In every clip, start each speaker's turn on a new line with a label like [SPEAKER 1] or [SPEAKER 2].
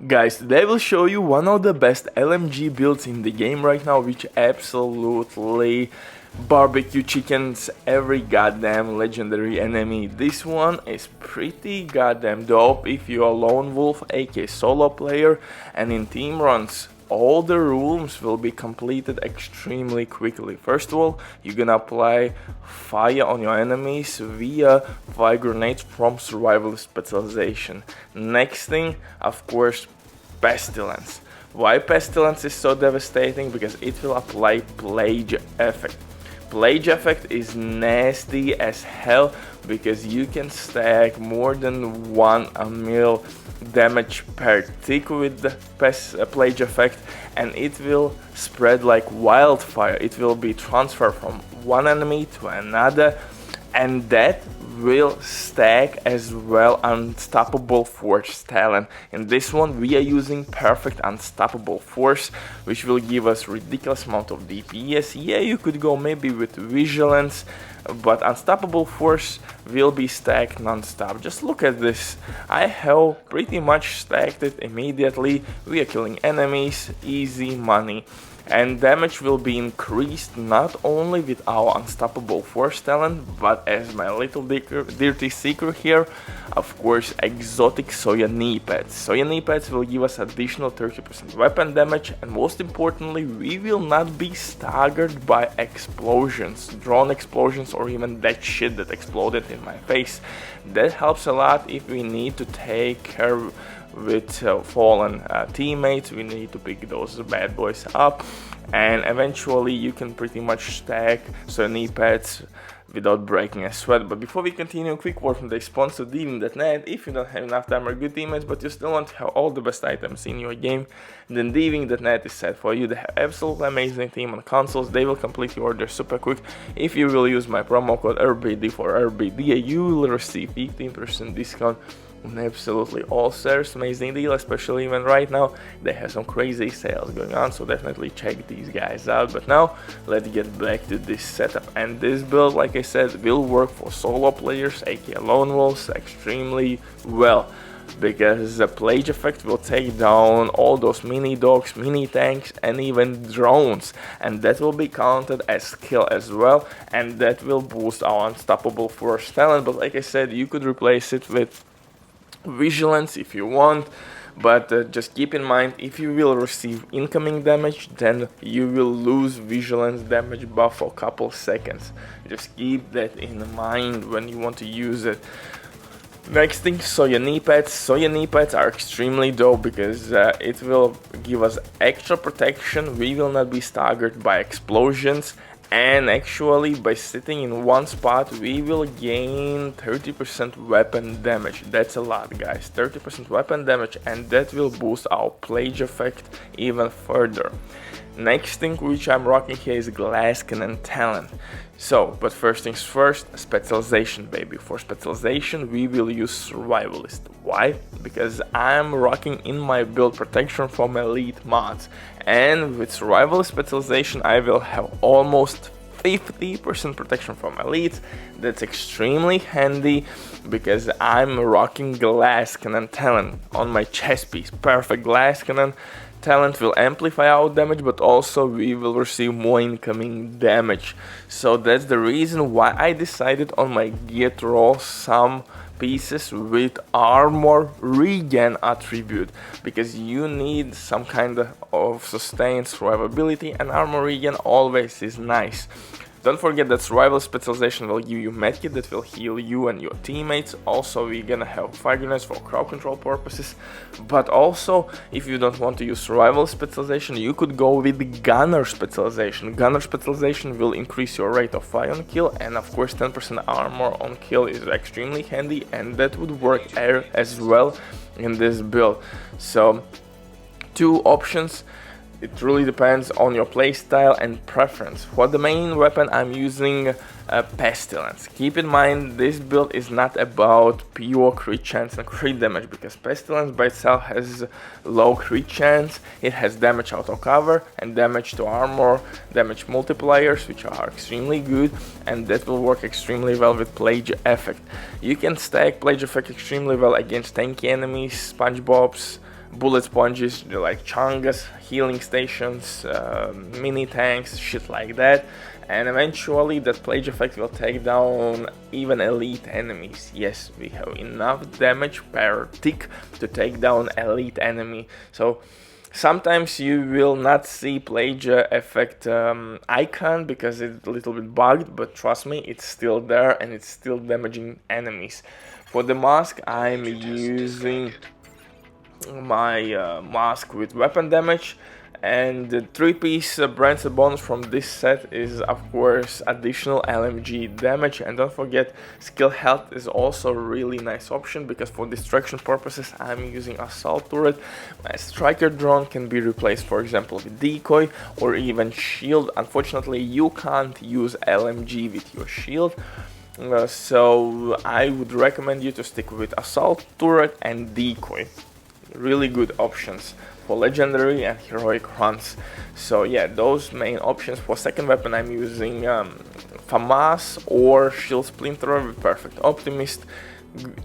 [SPEAKER 1] Guys, today I will show you one of the best LMG builds in the game right now, which absolutely barbecue chickens every goddamn legendary enemy. This one is pretty goddamn dope if you're a lone wolf aka solo player, and in team runs all the rooms will be completed extremely quickly. First of all, you're gonna apply fire on your enemies via fire grenades from survival specialization. Next thing, of course, pestilence. Why pestilence is so devastating? Because it will apply plague effect. Plague effect is nasty as hell because you can stack more than 1 mil damage per tick with the plague effect, and it will spread like wildfire. It will be transferred from one enemy to another, and that will stack as well unstoppable force talent. In this one we are using perfect unstoppable force, which will give us ridiculous amount of DPS. Yeah, you could go maybe with vigilance, but unstoppable force will be stacked non-stop. Just look at this. I have pretty much stacked it immediately. We are killing enemies, easy money. And damage will be increased not only with our unstoppable force talent, but as my little dirty secret here, of course, exotic SAWYER KNEEPADS. SAWYER KNEEPADS will give us additional 30% weapon damage, and most importantly, we will not be staggered by explosions, drone explosions, or even that shit that exploded in my face. That helps a lot if we need to take care with fallen teammates. We need to pick those bad boys up, and eventually you can pretty much stack SAWYER KNEEPADS without breaking a sweat. But before we continue, a quick word from the sponsor Thieving.net. If you don't have enough time or good teammates, but you still want to have all the best items in your game, then Thieving.net is set for you. They have absolutely amazing team on consoles. They will complete your order super quick. If you will use my promo code RBD for RBD, you will receive 15% discount on absolutely all sales. Amazing deal, especially even right now they have some crazy sales going on, so definitely check these guys out. But now let's get back to this setup, and this build, like I said, will work for solo players aka lone wolves extremely well, because the plague effect will take down all those mini dogs, mini tanks, and even drones, and that will be counted as skill as well, and that will boost our unstoppable force talent. But like I said, you could replace it with vigilance if you want, but just keep in mind, if you will receive incoming damage, then you will lose vigilance damage buff for a couple seconds. Just keep that in mind when you want to use it. Next thing, SAWYER KNEEPADS. SAWYER KNEEPADS are extremely dope because it will give us extra protection. We will not be staggered by explosions, and actually by sitting in one spot we will gain 30% weapon damage. That's a lot, guys, 30% weapon damage, and that will boost our plague effect even further. Next thing which I'm rocking here is glass cannon talent. So, but first things first, specialization, baby. For specialization we will use survivalist. Why? Because I'm rocking in my build protection from elite mods, and with survival specialization I will have almost 50% protection from elites. That's extremely handy because I'm rocking glass cannon talent on my chest piece. Perfect glass cannon talent will amplify our damage, but also we will receive more incoming damage. So that's the reason why I decided on my gear to roll some pieces with armor regen attribute, because you need some kind of sustained survivability, and armor regen always is nice. Don't forget that survival specialization will give you medkit that will heal you and your teammates. Also, we're gonna have fire grenades for crowd control purposes, but also if you don't want to use survival specialization, you could go with gunner specialization. Gunner specialization will increase your rate of fire on kill, and of course 10% armor on kill is extremely handy, and that would work as well in this build. So 2 options. It really depends on your playstyle and preference. For the main weapon I'm using pestilence. Keep in mind, this build is not about pure crit chance and crit damage, because pestilence by itself has low crit chance. It has damage auto cover and damage to armor, damage multipliers, which are extremely good, and that will work extremely well with plague effect. You can stack plague effect extremely well against tanky enemies, SpongeBob's, bullet sponges like Chungas, healing stations, mini tanks, shit like that. And eventually that Plague effect will take down even elite enemies. Yes, we have enough damage per tick to take down elite enemy. So sometimes you will not see Plague effect icon because it's a little bit bugged, but trust me, it's still there and it's still damaging enemies. For the mask, I'm using my mask with weapon damage, and the 3-piece Brands bonus from this set is of course additional LMG damage. And don't forget, skill health is also a really nice option, because for distraction purposes I'm using assault turret. My striker drone can be replaced, for example, with decoy or even shield. Unfortunately you can't use LMG with your shield, so I would recommend you to stick with assault turret and decoy. Really good options for legendary and heroic runs. So yeah, those main options. For second weapon I'm using FAMAS or Shield Splinterer with Perfect Optimist.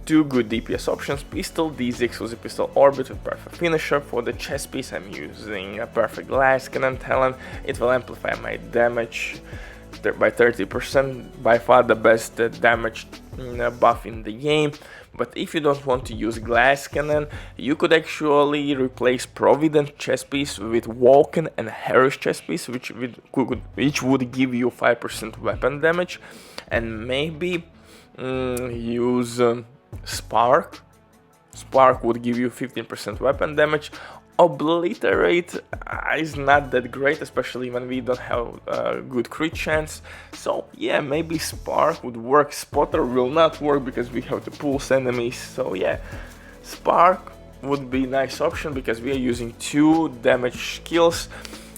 [SPEAKER 1] Two good DPS options: pistol, DZ exclusive pistol Orbit with Perfect Finisher. For the chest piece I'm using a Perfect Glass Cannon Talent. It will amplify my damage by 30%, by far the best damage buff in the game. But if you don't want to use Glass Cannon, you could actually replace Provident chest piece with Vulcan and Harris chest piece, which would give you 5% weapon damage, and maybe use Spark. Spark would give you 15% weapon damage. Obliterate is not that great, especially when we don't have a good crit chance. So yeah, maybe Spark would work. Spotter will not work because we have to pulse enemies. So yeah, Spark would be a nice option because we are using 2 damage skills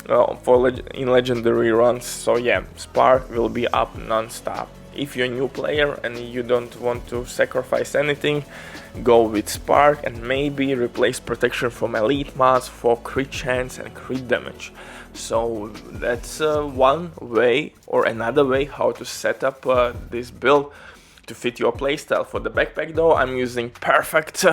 [SPEAKER 1] in legendary runs. So yeah, Spark will be up non-stop. If you're a new player and you don't want to sacrifice anything, go with Spark and maybe replace protection from elite mods for crit chance and crit damage. So that's one way, or another way how to set up this build to fit your playstyle. For the backpack though, I'm using Perfect